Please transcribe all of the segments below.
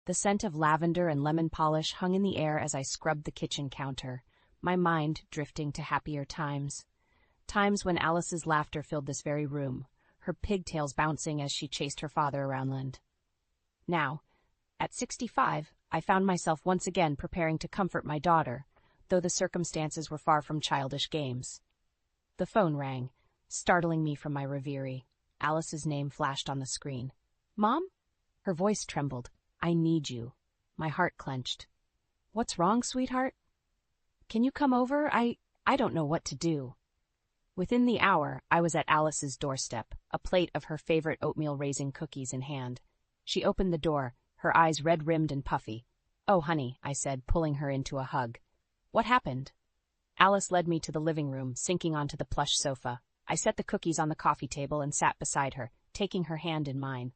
The scent of lavender and lemon polish hung in the air as I scrubbed the kitchen counter, my mind drifting to happier times. Times when Alice's laughter filled this very room, her pigtails bouncing as she chased her father around land. Now, at 65, I found myself once again preparing to comfort my daughter, though the circumstances were far from childish games. The phone rang, startling me from my reverie. Alice's name flashed on the screen. "Mom?" Her voice trembled. "I need you." My heart clenched. "What's wrong, sweetheart?" "Can you come over? I don't know what to do." Within the hour, I was at Alice's doorstep, a plate of her favorite oatmeal raisin cookies in hand. She opened the door, her eyes red-rimmed and puffy. "Oh, honey," I said, pulling her into a hug. "What happened?" Alice led me to the living room, sinking onto the plush sofa. I set the cookies on the coffee table and sat beside her, taking her hand in mine.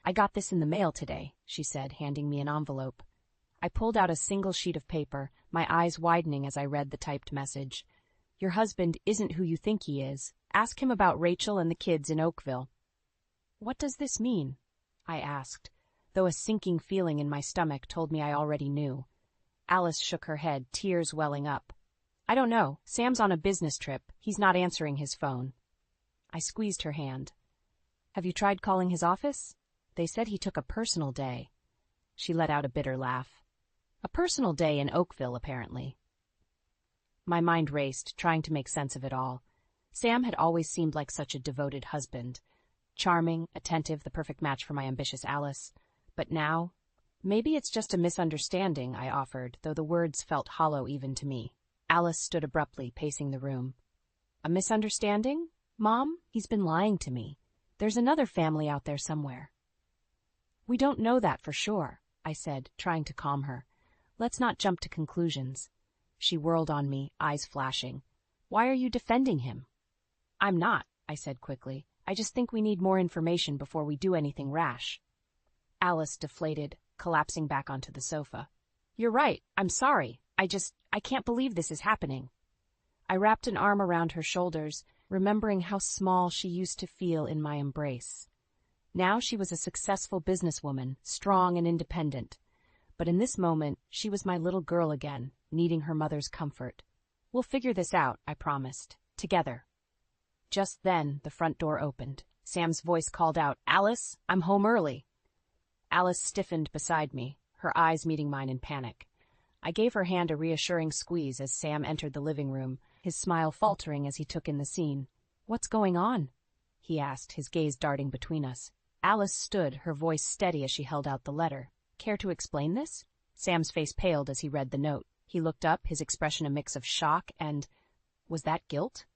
"I got this in the mail today," she said, handing me an envelope. I pulled out a single sheet of paper, my eyes widening as I read the typed message. "Your husband isn't who you think he is. Ask him about Rachel and the kids in Oakville." "What does this mean?" I asked, though a sinking feeling in my stomach told me I already knew. Alice shook her head, tears welling up. "I don't know. Sam's on a business trip. He's not answering his phone." I squeezed her hand. "Have you tried calling his office? They said he took a personal day." She let out a bitter laugh. "A personal day in Oakville, apparently." My mind raced, trying to make sense of it all. Sam had always seemed like such a devoted husband. Charming, attentive, the perfect match for my ambitious Alice. But now, maybe it's just a misunderstanding, I offered, though the words felt hollow even to me. Alice stood abruptly, pacing the room. "A misunderstanding? Mom, he's been lying to me. There's another family out there somewhere." "We don't know that for sure," I said, trying to calm her. "Let's not jump to conclusions." She whirled on me, eyes flashing. "Why are you defending him?" "I'm not," I said quickly. "I just think we need more information before we do anything rash." Alice deflated, collapsing back onto the sofa. "You're right. I'm sorry. I can't believe this is happening." I wrapped an arm around her shoulders, remembering how small she used to feel in my embrace. Now she was a successful businesswoman, strong and independent. But in this moment, she was my little girl again, needing her mother's comfort. "We'll figure this out," I promised. "Together." Just then, the front door opened. Sam's voice called out, "Alice, I'm home early." Alice stiffened beside me, her eyes meeting mine in panic. I gave her hand a reassuring squeeze as Sam entered the living room, his smile faltering as he took in the scene. "What's going on?" he asked, his gaze darting between us. Alice stood, her voice steady as she held out the letter. "Care to explain this?" Sam's face paled as he read the note. He looked up, his expression a mix of shock and... was that guilt?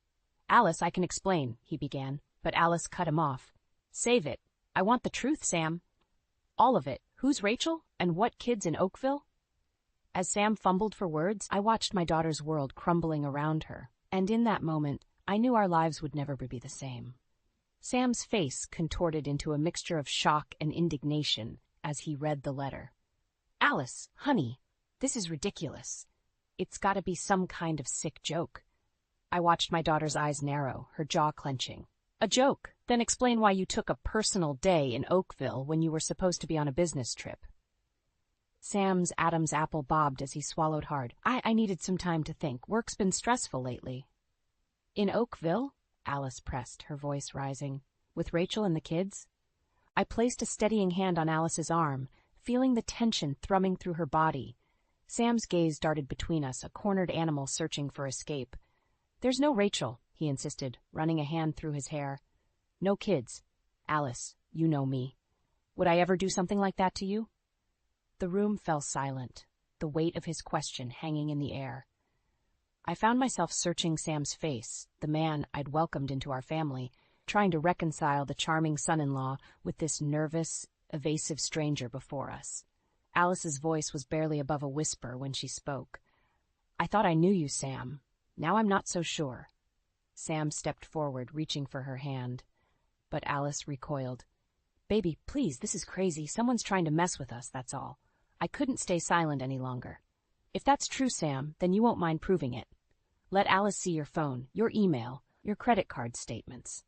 "Alice, I can explain," he began, but Alice cut him off. "Save it. I want the truth, Sam." "All of it. Who's Rachel? And what kids in Oakville?" As Sam fumbled for words, I watched my daughter's world crumbling around her, and in that moment, I knew our lives would never be the same. Sam's face contorted into a mixture of shock and indignation as he read the letter. "Alice, honey, this is ridiculous. It's got to be some kind of sick joke." I watched my daughter's eyes narrow, her jaw clenching. "A joke? Then explain why you took a personal day in Oakville when you were supposed to be on a business trip." Sam's Adam's apple bobbed as he swallowed hard. I needed some time to think. Work's been stressful lately." "In Oakville?" Alice pressed, her voice rising. "With Rachel and the kids?" I placed a steadying hand on Alice's arm, feeling the tension thrumming through her body. Sam's gaze darted between us, a cornered animal searching for escape. "There's no Rachel," he insisted, running a hand through his hair. "No kids. Alice, you know me. Would I ever do something like that to you?" The room fell silent, the weight of his question hanging in the air. I found myself searching Sam's face, the man I'd welcomed into our family, trying to reconcile the charming son-in-law with this nervous, evasive stranger before us. Alice's voice was barely above a whisper when she spoke. "I thought I knew you, Sam. Now I'm not so sure." Sam stepped forward, reaching for her hand. But Alice recoiled. "Baby, please, this is crazy. Someone's trying to mess with us, that's all." I couldn't stay silent any longer. "If that's true, Sam, then you won't mind proving it. Let Alice see your phone, your email, your credit card statements."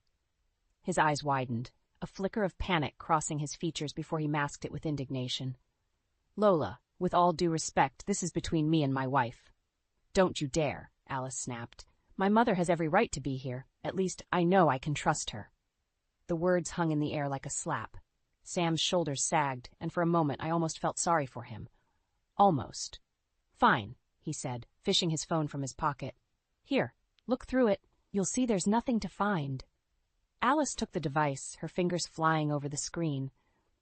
His eyes widened, a flicker of panic crossing his features before he masked it with indignation. Lola, with all due respect, this is between me and my wife. Don't you dare, Alice snapped. My mother has every right to be here. At least, I know I can trust her. The words hung in the air like a slap. Sam's shoulders sagged, and for a moment I almost felt sorry for him. Almost. Fine, he said, fishing his phone from his pocket. Here, look through it. You'll see there's nothing to find. Alice took the device, her fingers flying over the screen.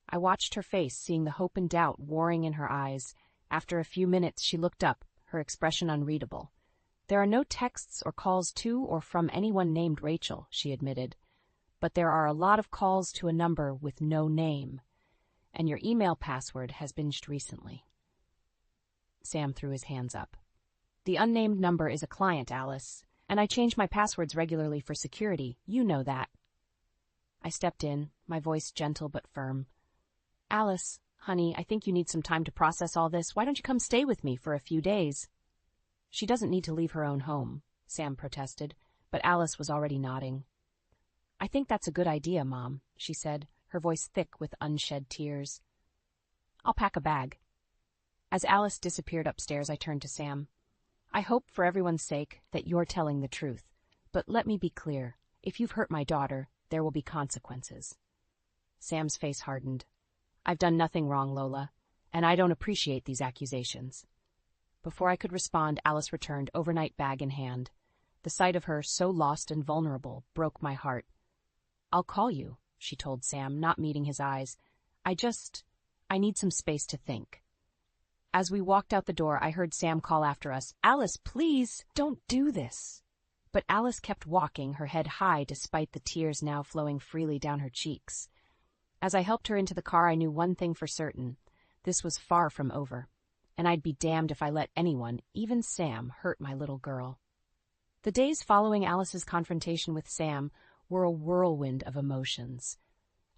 I watched her face, seeing the hope and doubt warring in her eyes. After a few minutes, she looked up, her expression unreadable. There are no texts or calls to or from anyone named Rachel, she admitted. But there are a lot of calls to a number with no name. And your email password has binged recently. Sam threw his hands up. The unnamed number is a client, Alice, and I change my passwords regularly for security. You know that. I stepped in, my voice gentle but firm. Alice, honey, I think you need some time to process all this. Why don't you come stay with me for a few days? She doesn't need to leave her own home, Sam protested, but Alice was already nodding. I think that's a good idea, Mom, she said, her voice thick with unshed tears. I'll pack a bag. As Alice disappeared upstairs, I turned to Sam. I hope, for everyone's sake, that you're telling the truth. But let me be clear. If you've hurt my daughter, there will be consequences. Sam's face hardened. I've done nothing wrong, Lola, and I don't appreciate these accusations. Before I could respond, Alice returned, overnight bag in hand. The sight of her, so lost and vulnerable, broke my heart. I'll call you, she told Sam, not meeting his eyes. I need some space to think. As we walked out the door, I heard Sam call after us, Alice, please, don't do this. But Alice kept walking, her head high despite the tears now flowing freely down her cheeks. As I helped her into the car, I knew one thing for certain. This was far from over, and I'd be damned if I let anyone, even Sam, hurt my little girl. The days following Alice's confrontation with Sam were a whirlwind of emotions.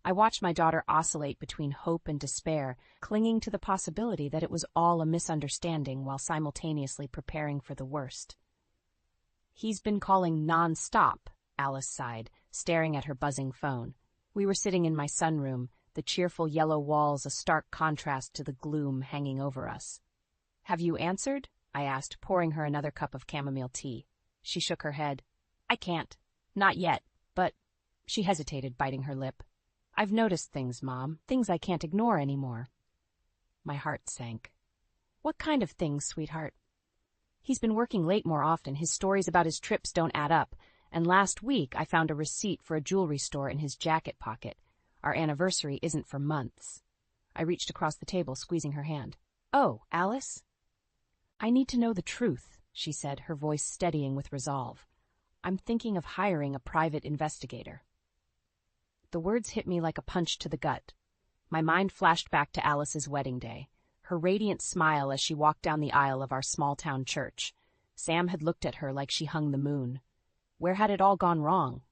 I watched my daughter oscillate between hope and despair, clinging to the possibility that it was all a misunderstanding while simultaneously preparing for the worst. He's been calling non-stop, Alice sighed, staring at her buzzing phone. We were sitting in my sunroom, the cheerful yellow walls a stark contrast to the gloom hanging over us. Have you answered? I asked, pouring her another cup of chamomile tea. She shook her head. I can't. Not yet, but... She hesitated, biting her lip. I've noticed things, Mom, things I can't ignore anymore. My heart sank. What kind of things, sweetheart? He's been working late more often. His stories about his trips don't add up. And last week I found a receipt for a jewelry store in his jacket pocket. Our anniversary isn't for months. I reached across the table, squeezing her hand. Oh, Alice? I need to know the truth, she said, her voice steadying with resolve. I'm thinking of hiring a private investigator. The words hit me like a punch to the gut. My mind flashed back to Alice's wedding day, her radiant smile as she walked down the aisle of our small-town church. Sam had looked at her like she hung the moon. Where had it all gone wrong?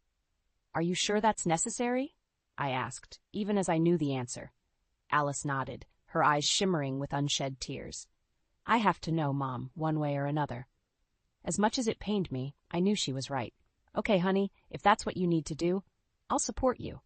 Are you sure that's necessary? I asked, even as I knew the answer. Alice nodded, her eyes shimmering with unshed tears. I have to know, Mom, one way or another. As much as it pained me, I knew she was right. Okay, honey, if that's what you need to do, I'll support you.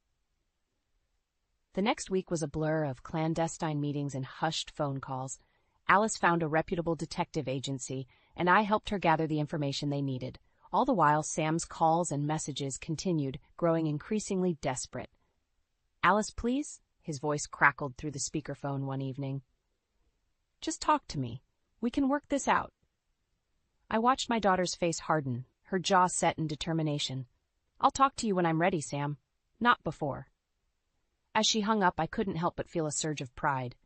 The next week was a blur of clandestine meetings and hushed phone calls. Alice found a reputable detective agency, and I helped her gather the information they needed. All the while, Sam's calls and messages continued, growing increasingly desperate. Alice, please? His voice crackled through the speakerphone one evening. Just talk to me. We can work this out. I watched my daughter's face harden, her jaw set in determination. I'll talk to you when I'm ready, Sam. Not before. As she hung up, I couldn't help but feel a surge of pride.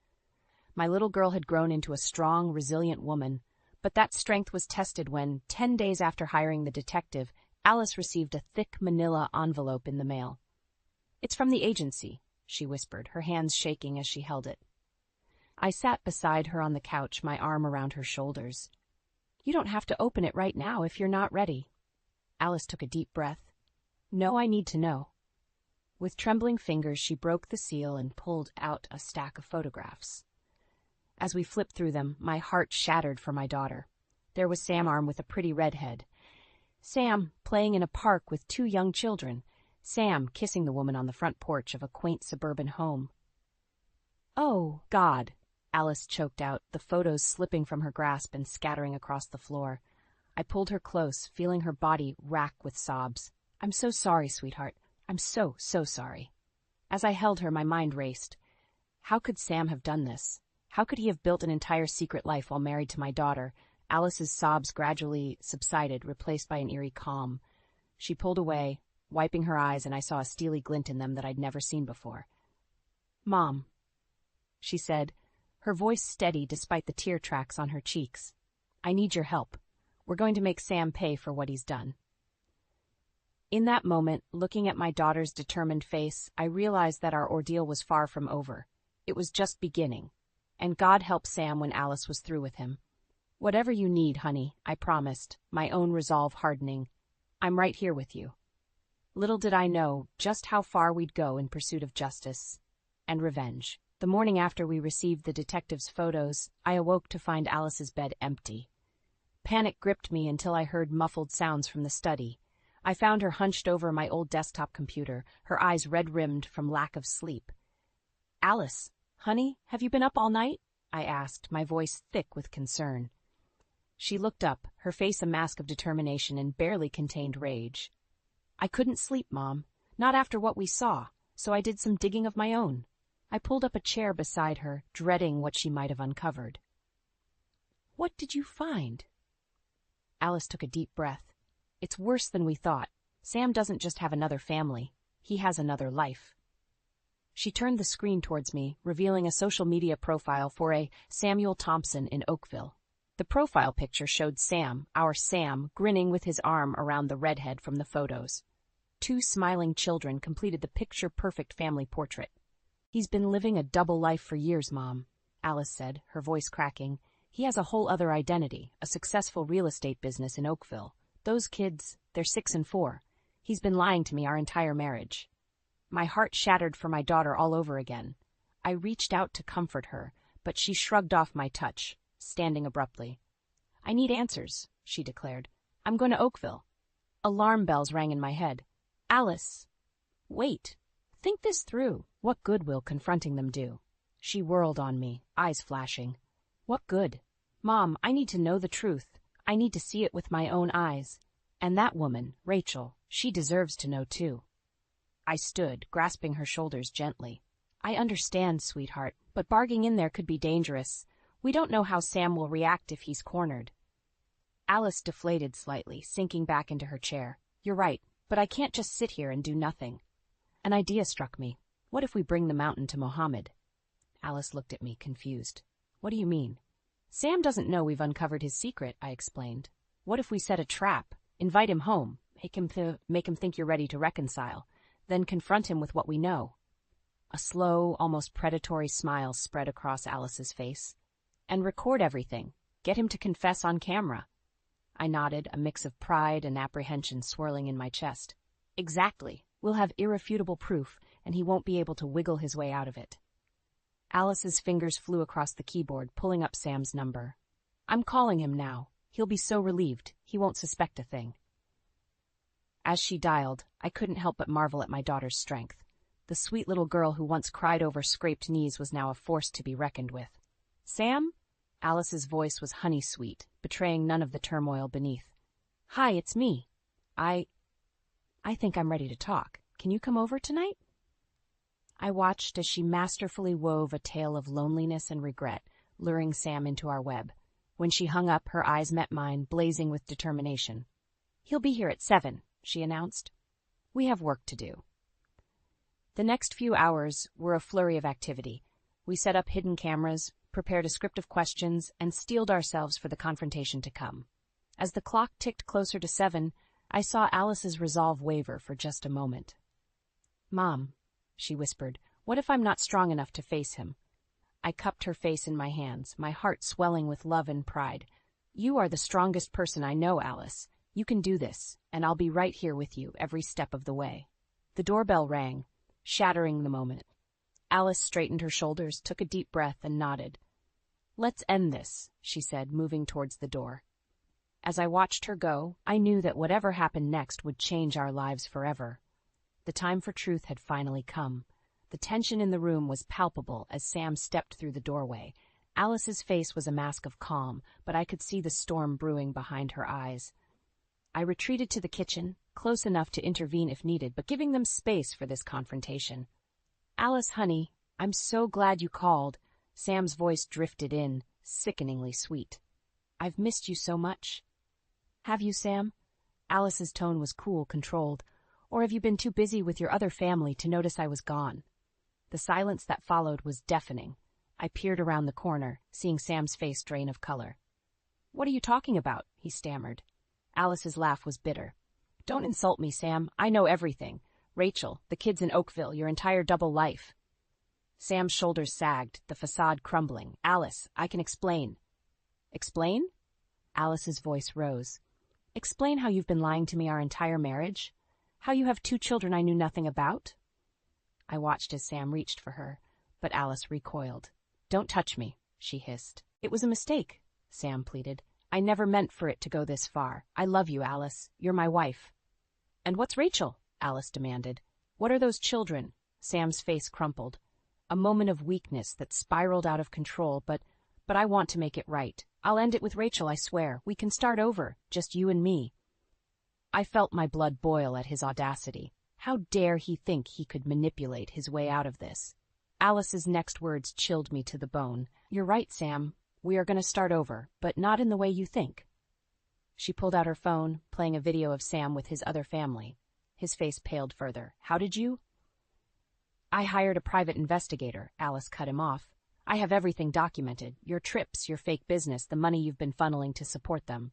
My little girl had grown into a strong, resilient woman, but that strength was tested when, 10 days after hiring the detective, Alice received a thick manila envelope in the mail. It's from the agency, she whispered, her hands shaking as she held it. I sat beside her on the couch, my arm around her shoulders. You don't have to open it right now if you're not ready. Alice took a deep breath. No, I need to know. With trembling fingers, she broke the seal and pulled out a stack of photographs. As we flipped through them, my heart shattered for my daughter. There was Sam armed with a pretty redhead. Sam playing in a park with 2 young children. Sam kissing the woman on the front porch of a quaint suburban home. Oh, God, Alice choked out, the photos slipping from her grasp and scattering across the floor. I pulled her close, feeling her body rack with sobs. I'm so sorry, sweetheart. I'm so sorry. As I held her, my mind raced. How could Sam have done this? How could he have built an entire secret life while married to my daughter? Alice's sobs gradually subsided, replaced by an eerie calm. She pulled away, wiping her eyes, and I saw a steely glint in them that I'd never seen before. Mom, she said, her voice steady despite the tear tracks on her cheeks. I need your help. We're going to make Sam pay for what he's done. In that moment, looking at my daughter's determined face, I realized that our ordeal was far from over. It was just beginning. And God help Sam when Alice was through with him. Whatever you need, honey, I promised, my own resolve hardening. I'm right here with you. Little did I know just how far we'd go in pursuit of justice and revenge. The morning after we received the detective's photos, I awoke to find Alice's bed empty. Panic gripped me until I heard muffled sounds from the study. I found her hunched over my old desktop computer, her eyes red-rimmed from lack of sleep. Alice, honey, have you been up all night? I asked, my voice thick with concern. She looked up, her face a mask of determination and barely contained rage. I couldn't sleep, Mom, not after what we saw, so I did some digging of my own. I pulled up a chair beside her, dreading what she might have uncovered. What did you find? Alice took a deep breath. It's worse than we thought. Sam doesn't just have another family. He has another life. She turned the screen towards me, revealing a social media profile for a Samuel Thompson in Oakville. The profile picture showed Sam, our Sam, grinning with his arm around the redhead from the photos. 2 smiling children completed the picture-perfect family portrait. He's been living a double life for years, Mom, Alice said, her voice cracking. He has a whole other identity, a successful real estate business in Oakville. Those kids, they're 6 and 4. He's been lying to me our entire marriage. My heart shattered for my daughter all over again. I reached out to comfort her, but she shrugged off my touch, standing abruptly. I need answers, she declared. I'm going to Oakville. Alarm bells rang in my head. Alice, wait. Think this through. What good will confronting them do? She whirled on me, eyes flashing. What good? Mom, I need to know the truth. I need to see it with my own eyes. And that woman, Rachel, she deserves to know too. I stood, grasping her shoulders gently. I understand, sweetheart, but barging in there could be dangerous. We don't know how Sam will react if he's cornered. Alice deflated slightly, sinking back into her chair. You're right, but I can't just sit here and do nothing. An idea struck me. What if we bring the mountain to Mohammed? Alice looked at me, confused. What do you mean? Sam doesn't know we've uncovered his secret, I explained. What if we set a trap, invite him home, make him think you're ready to reconcile, then confront him with what we know? A slow, almost predatory smile spread across Alice's face. And record everything. Get him to confess on camera. I nodded, a mix of pride and apprehension swirling in my chest. Exactly. We'll have irrefutable proof, and he won't be able to wiggle his way out of it. Alice's fingers flew across the keyboard, pulling up Sam's number. I'm calling him now. He'll be so relieved. He won't suspect a thing. As she dialed, I couldn't help but marvel at my daughter's strength. The sweet little girl who once cried over scraped knees was now a force to be reckoned with. Sam? Alice's voice was honey-sweet, betraying none of the turmoil beneath. Hi, it's me. I think I'm ready to talk. Can you come over tonight? I watched as she masterfully wove a tale of loneliness and regret, luring Sam into our web. When she hung up, her eyes met mine, blazing with determination. He'll be here at 7, she announced. We have work to do. The next few hours were a flurry of activity. We set up hidden cameras, prepared a script of questions, and steeled ourselves for the confrontation to come. As the clock ticked closer to 7, I saw Alice's resolve waver for just a moment. Mom, she whispered, what if I'm not strong enough to face him? I cupped her face in my hands, my heart swelling with love and pride. You are the strongest person I know, Alice. You can do this, and I'll be right here with you every step of the way. The doorbell rang, shattering the moment. Alice straightened her shoulders, took a deep breath, and nodded. Let's end this, she said, moving towards the door. As I watched her go, I knew that whatever happened next would change our lives forever. The time for truth had finally come. The tension in the room was palpable as Sam stepped through the doorway. Alice's face was a mask of calm, but I could see the storm brewing behind her eyes. I retreated to the kitchen, close enough to intervene if needed, but giving them space for this confrontation. "Alice, honey, I'm so glad you called." Sam's voice drifted in, sickeningly sweet. "I've missed you so much." "Have you, Sam?" Alice's tone was cool, controlled. "Or have you been too busy with your other family to notice I was gone?" The silence that followed was deafening. I peered around the corner, seeing Sam's face drain of color. "What are you talking about?" he stammered. Alice's laugh was bitter. "Don't insult me, Sam. I know everything. Rachel, the kids in Oakville, your entire double life." Sam's shoulders sagged, the facade crumbling. "Alice, I can explain." "Explain?" Alice's voice rose. "Explain how you've been lying to me our entire marriage? How you have 2 children I knew nothing about?" I watched as Sam reached for her, but Alice recoiled. "Don't touch me," she hissed. "It was a mistake," Sam pleaded. "I never meant for it to go this far. I love you, Alice. You're my wife." "And what's Rachel?" Alice demanded. "What are those children?" Sam's face crumpled. A moment of weakness that spiraled out of control, but I want to make it right. I'll end it with Rachel, I swear. We can start over, just you and me. I felt my blood boil at his audacity. How dare he think he could manipulate his way out of this? Alice's next words chilled me to the bone. "You're right, Sam. We are going to start over, but not in the way you think." She pulled out her phone, playing a video of Sam with his other family. His face paled further. "How did you?" "I hired a private investigator," Alice cut him off. "I have everything documented. Your trips, your fake business, the money you've been funneling to support them."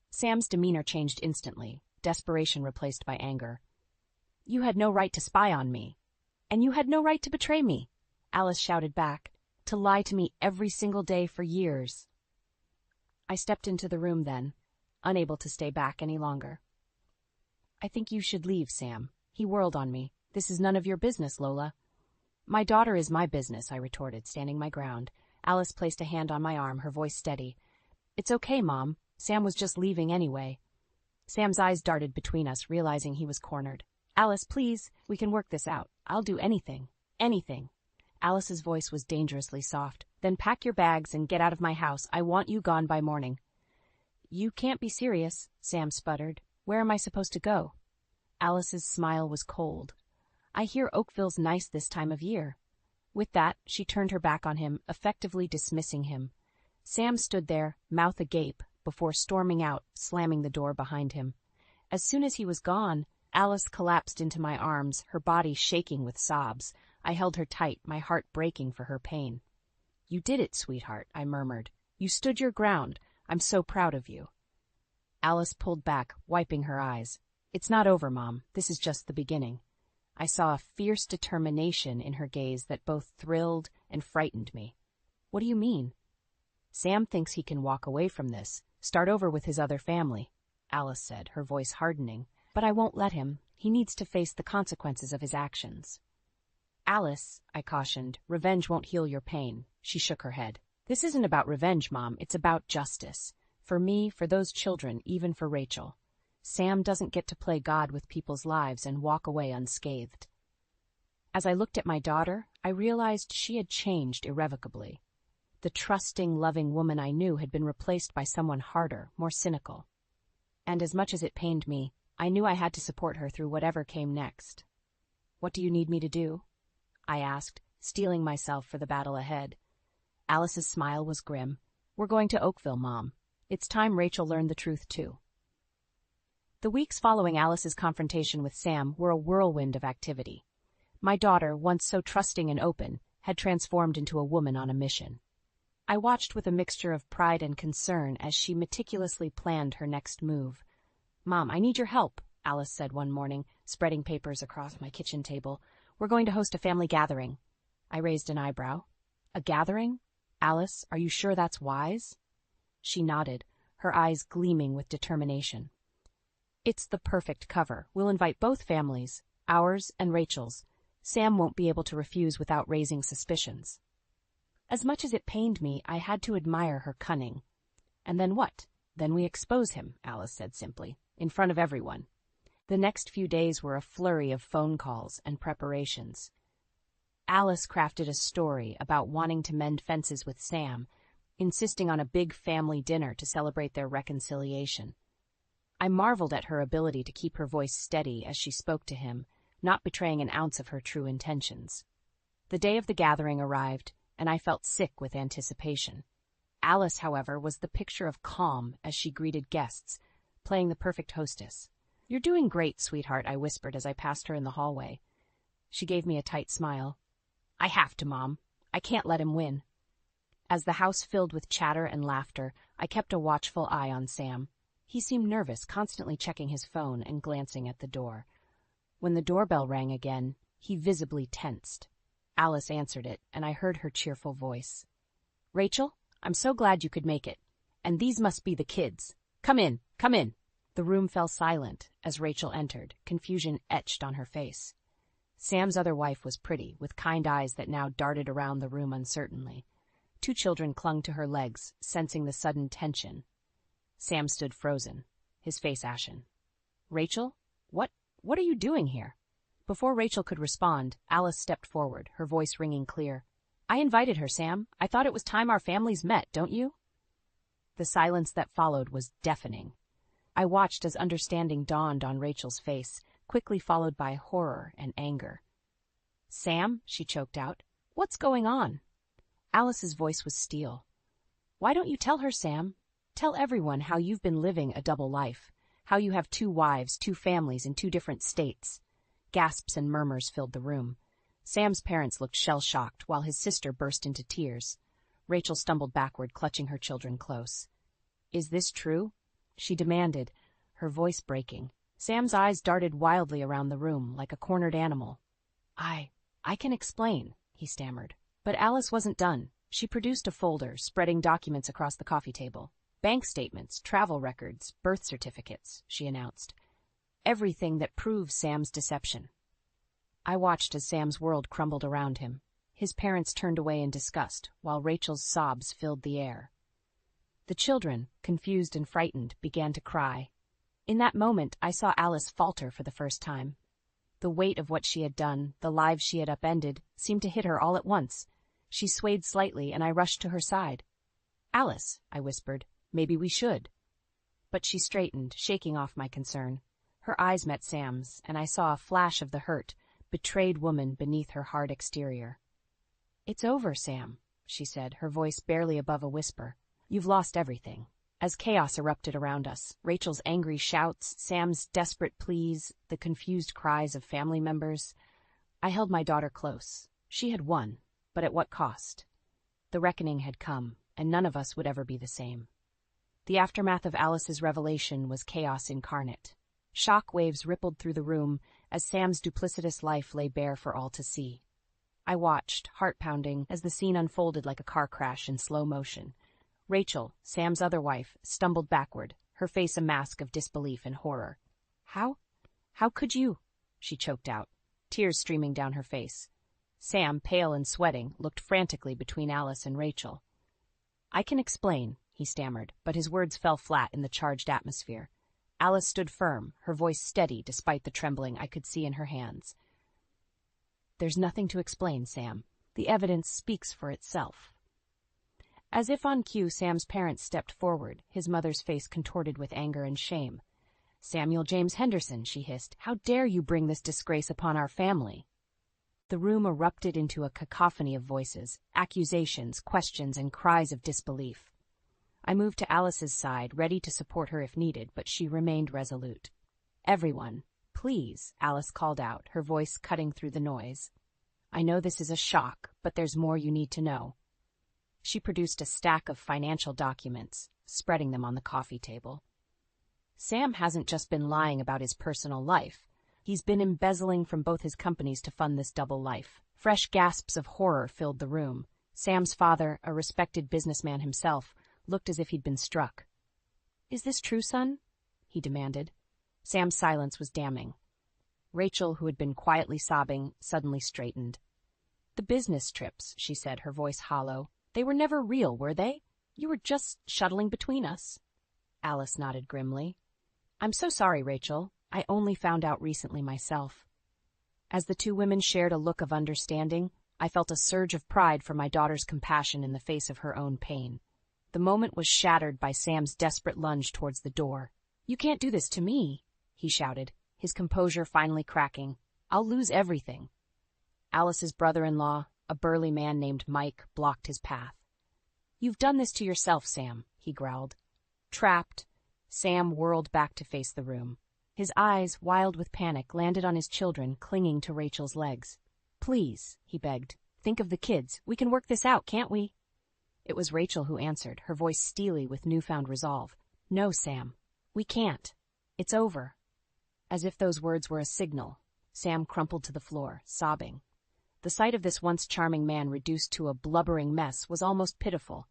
Sam's demeanor changed instantly, desperation replaced by anger. "You had no right to spy on me. And you had no right to betray me," Alice shouted back, "to lie to me every single day for years." I stepped into the room then, unable to stay back any longer. "I think you should leave, Sam." He whirled on me. "This is none of your business, Lola." "My daughter is my business," I retorted, standing my ground. Alice placed a hand on my arm, her voice steady. "It's okay, Mom. Sam was just leaving anyway." Sam's eyes darted between us, realizing he was cornered. "Alice, please, we can work this out. I'll do anything. Anything." Alice's voice was dangerously soft. "Then pack your bags and get out of my house. I want you gone by morning." "You can't be serious," Sam sputtered. "Where am I supposed to go?" Alice's smile was cold. "I hear Oakville's nice this time of year." With that, she turned her back on him, effectively dismissing him. Sam stood there, mouth agape, before storming out, slamming the door behind him. As soon as he was gone, Alice collapsed into my arms, her body shaking with sobs. I held her tight, my heart breaking for her pain. "You did it, sweetheart," I murmured. "You stood your ground. I'm so proud of you." Alice pulled back, wiping her eyes. "It's not over, Mom. This is just the beginning." I saw a fierce determination in her gaze that both thrilled and frightened me. "What do you mean?" "Sam thinks he can walk away from this, start over with his other family," Alice said, her voice hardening. "But I won't let him. He needs to face the consequences of his actions." "Alice," I cautioned, "revenge won't heal your pain." She shook her head. "This isn't about revenge, Mom. It's about justice. For me, for those children, even for Rachel. Sam doesn't get to play God with people's lives and walk away unscathed." As I looked at my daughter, I realized she had changed irrevocably. The trusting, loving woman I knew had been replaced by someone harder, more cynical. And as much as it pained me, I knew I had to support her through whatever came next. "What do you need me to do?" I asked, steeling myself for the battle ahead. Alice's smile was grim. "We're going to Oakville, Mom. It's time Rachel learned the truth, too." The weeks following Alice's confrontation with Sam were a whirlwind of activity. My daughter, once so trusting and open, had transformed into a woman on a mission. I watched with a mixture of pride and concern as she meticulously planned her next move. "Mom, I need your help," Alice said one morning, spreading papers across my kitchen table. "We're going to host a family gathering." I raised an eyebrow. "A gathering? Alice, are you sure that's wise?" She nodded, her eyes gleaming with determination. "It's the perfect cover. We'll invite both families, ours and Rachel's. Sam won't be able to refuse without raising suspicions." As much as it pained me, I had to admire her cunning. "And then what? Then we expose him," Alice said simply, "in front of everyone." The next few days were a flurry of phone calls and preparations. Alice crafted a story about wanting to mend fences with Sam, insisting on a big family dinner to celebrate their reconciliation. I marveled at her ability to keep her voice steady as she spoke to him, not betraying an ounce of her true intentions. The day of the gathering arrived, and I felt sick with anticipation. Alice, however, was the picture of calm as she greeted guests, playing the perfect hostess. "You're doing great, sweetheart," I whispered as I passed her in the hallway. She gave me a tight smile. "I have to, Mom. I can't let him win." As the house filled with chatter and laughter, I kept a watchful eye on Sam. He seemed nervous, constantly checking his phone and glancing at the door. When the doorbell rang again, he visibly tensed. Alice answered it, and I heard her cheerful voice. "Rachel, I'm so glad you could make it. And these must be the kids. Come in, come in." The room fell silent as Rachel entered, confusion etched on her face. Sam's other wife was pretty, with kind eyes that now darted around the room uncertainly. 2 children clung to her legs, sensing the sudden tension. Sam stood frozen, his face ashen. "Rachel, what are you doing here?" Before Rachel could respond, Alice stepped forward, her voice ringing clear. "I invited her, Sam. I thought it was time our families met, don't you?" The silence that followed was deafening. I watched as understanding dawned on Rachel's face, quickly followed by horror and anger. "Sam," she choked out, "what's going on?" Alice's voice was steel. "Why don't you tell her, Sam? Tell everyone how you've been living a double life, how you have 2 wives, 2 families in 2 different states." Gasps and murmurs filled the room. Sam's parents looked shell-shocked, while his sister burst into tears. Rachel stumbled backward, clutching her children close. "Is this true?" she demanded, her voice breaking. Sam's eyes darted wildly around the room, like a cornered animal. I can explain," he stammered. But Alice wasn't done. She produced a folder, spreading documents across the coffee table. "Bank statements, travel records, birth certificates," she announced. "Everything that proves Sam's deception." I watched as Sam's world crumbled around him. His parents turned away in disgust, while Rachel's sobs filled the air. The children, confused and frightened, began to cry. In that moment, I saw Alice falter for the first time. The weight of what she had done, the lives she had upended, seemed to hit her all at once. She swayed slightly, and I rushed to her side. "Alice," I whispered, "maybe we should." But she straightened, shaking off my concern. Her eyes met Sam's, and I saw a flash of the hurt, betrayed woman beneath her hard exterior. "It's over, Sam," she said, her voice barely above a whisper. "You've lost everything." As chaos erupted around us, Rachel's angry shouts, Sam's desperate pleas, the confused cries of family members, I held my daughter close. She had won, but at what cost? The reckoning had come, and none of us would ever be the same. The aftermath of Alice's revelation was chaos incarnate. Shock waves rippled through the room as Sam's duplicitous life lay bare for all to see. I watched, heart-pounding, as the scene unfolded like a car crash in slow motion. Rachel, Sam's other wife, stumbled backward, her face a mask of disbelief and horror. How could you?" she choked out, tears streaming down her face. Sam, pale and sweating, looked frantically between Alice and Rachel. "I can explain," he stammered, but his words fell flat in the charged atmosphere. Alice stood firm, her voice steady despite the trembling I could see in her hands. "There's nothing to explain, Sam. The evidence speaks for itself." As if on cue, Sam's parents stepped forward, his mother's face contorted with anger and shame. "Samuel James Henderson," she hissed, "how dare you bring this disgrace upon our family?" The room erupted into a cacophony of voices, accusations, questions, and cries of disbelief. I moved to Alice's side, ready to support her if needed, but she remained resolute. "Everyone, please," Alice called out, her voice cutting through the noise. "I know this is a shock, but there's more you need to know." She produced a stack of financial documents, spreading them on the coffee table. "Sam hasn't just been lying about his personal life. He's been embezzling from both his companies to fund this double life." Fresh gasps of horror filled the room. Sam's father, a respected businessman himself, looked as if he'd been struck. "Is this true, son?" he demanded. Sam's silence was damning. Rachel, who had been quietly sobbing, suddenly straightened. "The business trips," she said, her voice hollow. "They were never real, were they? You were just shuttling between us." Alice nodded grimly. "I'm so sorry, Rachel. I only found out recently myself." As the 2 women shared a look of understanding, I felt a surge of pride for my daughter's compassion in the face of her own pain. The moment was shattered by Sam's desperate lunge towards the door. "You can't do this to me," he shouted, his composure finally cracking. "I'll lose everything." Alice's brother-in-law, a burly man named Mike, blocked his path. "You've done this to yourself, Sam," he growled. Trapped, Sam whirled back to face the room. His eyes, wild with panic, landed on his children, clinging to Rachel's legs. "Please," he begged, "think of the kids. We can work this out, can't we?" It was Rachel who answered, her voice steely with newfound resolve. "No, Sam. We can't. It's over." As if those words were a signal, Sam crumpled to the floor, sobbing. The sight of this once charming man reduced to a blubbering mess was almost pitiful.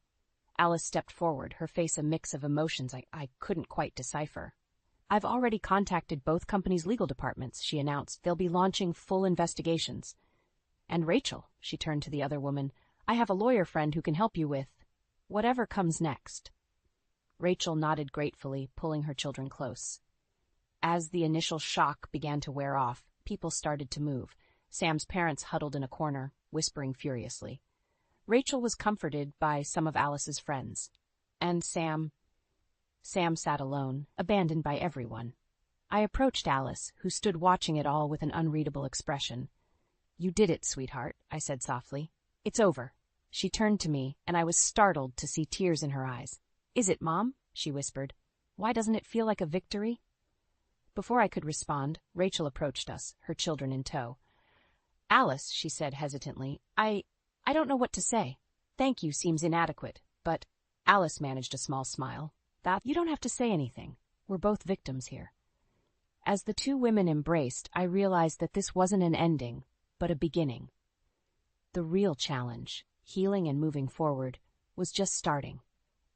Alice stepped forward, her face a mix of emotions I couldn't quite decipher. "I've already contacted both companies' legal departments," she announced. "They'll be launching full investigations. And Rachel," she turned to the other woman, "I have a lawyer friend who can help you with whatever comes next." Rachel nodded gratefully, pulling her children close. As the initial shock began to wear off, people started to move. Sam's parents huddled in a corner, whispering furiously. Rachel was comforted by some of Alice's friends. And Sam sat alone, abandoned by everyone. I approached Alice, who stood watching it all with an unreadable expression. "You did it, sweetheart," I said softly. "It's over." She turned to me, and I was startled to see tears in her eyes. "Is it, Mom?" she whispered. "Why doesn't it feel like a victory?" Before I could respond, Rachel approached us, her children in tow. "Alice," she said hesitantly, I don't know what to say. Thank you seems inadequate, but—" Alice managed a small smile. "That you don't have to say anything. We're both victims here." As the two women embraced, I realized that this wasn't an ending, but a beginning. The real challenge, healing and moving forward, was just starting.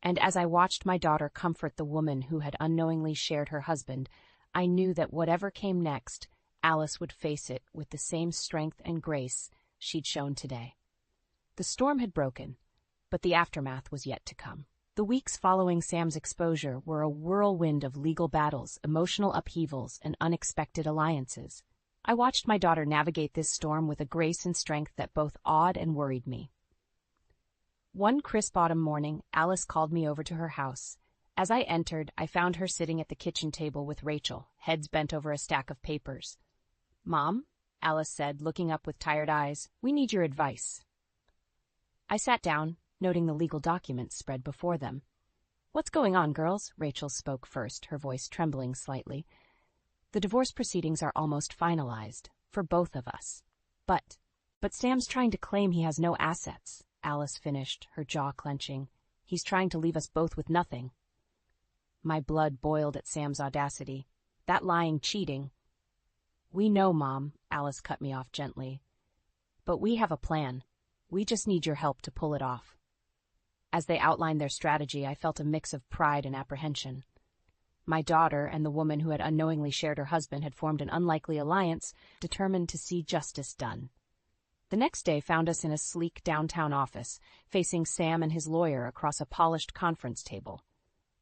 And as I watched my daughter comfort the woman who had unknowingly shared her husband, I knew that whatever came next, Alice would face it with the same strength and grace she'd shown today. The storm had broken, but the aftermath was yet to come. The weeks following Sam's exposure were a whirlwind of legal battles, emotional upheavals, and unexpected alliances. I watched my daughter navigate this storm with a grace and strength that both awed and worried me. One crisp autumn morning, Alice called me over to her house. As I entered, I found her sitting at the kitchen table with Rachel, heads bent over a stack of papers. "Mom," Alice said, looking up with tired eyes, "we need your advice." I sat down, noting the legal documents spread before them. "What's going on, girls?" Rachel spoke first, her voice trembling slightly. "The divorce proceedings are almost finalized, for both of us. But Sam's trying to claim he has no assets," Alice finished, her jaw clenching. "He's trying to leave us both with nothing." My blood boiled at Sam's audacity. That lying, cheating. "We know, Mom," Alice cut me off gently. "But we have a plan. We just need your help to pull it off." As they outlined their strategy, I felt a mix of pride and apprehension. My daughter and the woman who had unknowingly shared her husband had formed an unlikely alliance, determined to see justice done. The next day found us in a sleek downtown office, facing Sam and his lawyer across a polished conference table.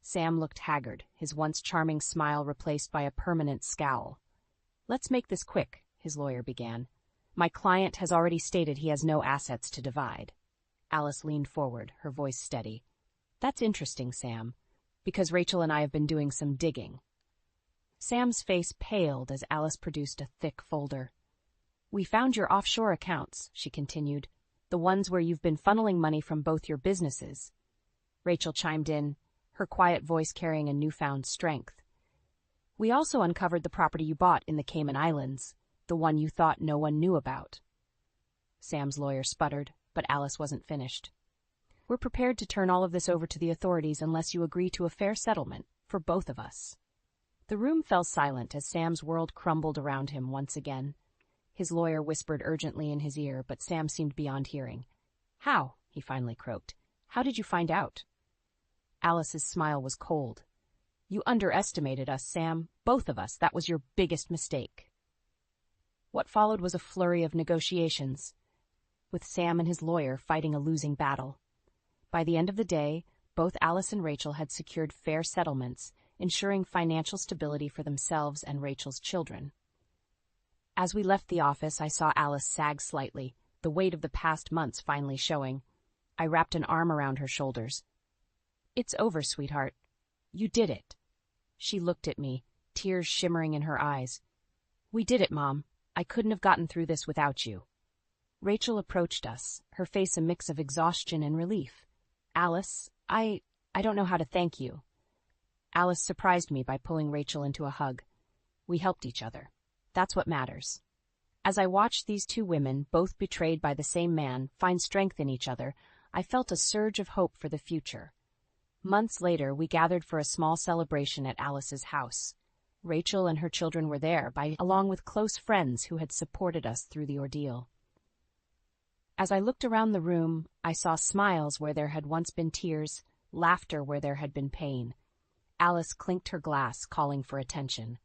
Sam looked haggard, his once charming smile replaced by a permanent scowl. "Let's make this quick," his lawyer began. "My client has already stated he has no assets to divide." Alice leaned forward, her voice steady. "That's interesting, Sam, because Rachel and I have been doing some digging." Sam's face paled as Alice produced a thick folder. "We found your offshore accounts," she continued, "the ones where you've been funneling money from both your businesses." Rachel chimed in, her quiet voice carrying a newfound strength. "We also uncovered the property you bought in the Cayman Islands, the one you thought no one knew about." Sam's lawyer sputtered, but Alice wasn't finished. "We're prepared to turn all of this over to the authorities unless you agree to a fair settlement for both of us." The room fell silent as Sam's world crumbled around him once again. His lawyer whispered urgently in his ear, but Sam seemed beyond hearing. "How?" he finally croaked. "How did you find out?" Alice's smile was cold. "You underestimated us, Sam. Both of us. That was your biggest mistake." What followed was a flurry of negotiations, with Sam and his lawyer fighting a losing battle. By the end of the day, both Alice and Rachel had secured fair settlements, ensuring financial stability for themselves and Rachel's children. As we left the office, I saw Alice sag slightly, the weight of the past months finally showing. I wrapped an arm around her shoulders. "It's over, sweetheart. You did it." She looked at me, tears shimmering in her eyes. "We did it, Mom. I couldn't have gotten through this without you." Rachel approached us, her face a mix of exhaustion and relief. "Alice, I don't know how to thank you." Alice surprised me by pulling Rachel into a hug. We helped each other. That's what matters. As I watched these two women, both betrayed by the same man, find strength in each other, I felt a surge of hope for the future. Months later, we gathered for a small celebration at Alice's house. Rachel and her children were there, along with close friends who had supported us through the ordeal. As I looked around the room, I saw smiles where there had once been tears, laughter where there had been pain. Alice clinked her glass, calling for attention.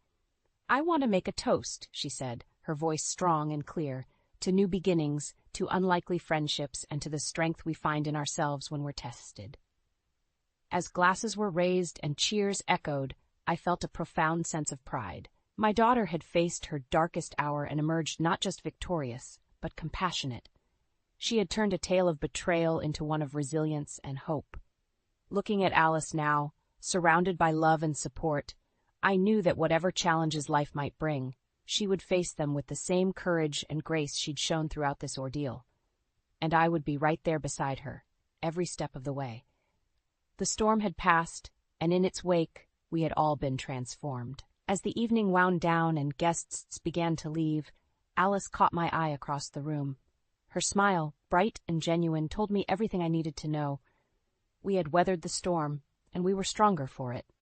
"I want to make a toast," she said, her voice strong and clear, "to new beginnings, to unlikely friendships, and to the strength we find in ourselves when we're tested." As glasses were raised and cheers echoed, I felt a profound sense of pride. My daughter had faced her darkest hour and emerged not just victorious, but compassionate. She had turned a tale of betrayal into one of resilience and hope. Looking at Alice now, surrounded by love and support, I knew that whatever challenges life might bring, she would face them with the same courage and grace she'd shown throughout this ordeal. And I would be right there beside her, every step of the way. The storm had passed, and in its wake, we had all been transformed. As the evening wound down and guests began to leave, Alice caught my eye across the room. Her smile, bright and genuine, told me everything I needed to know. We had weathered the storm, and we were stronger for it.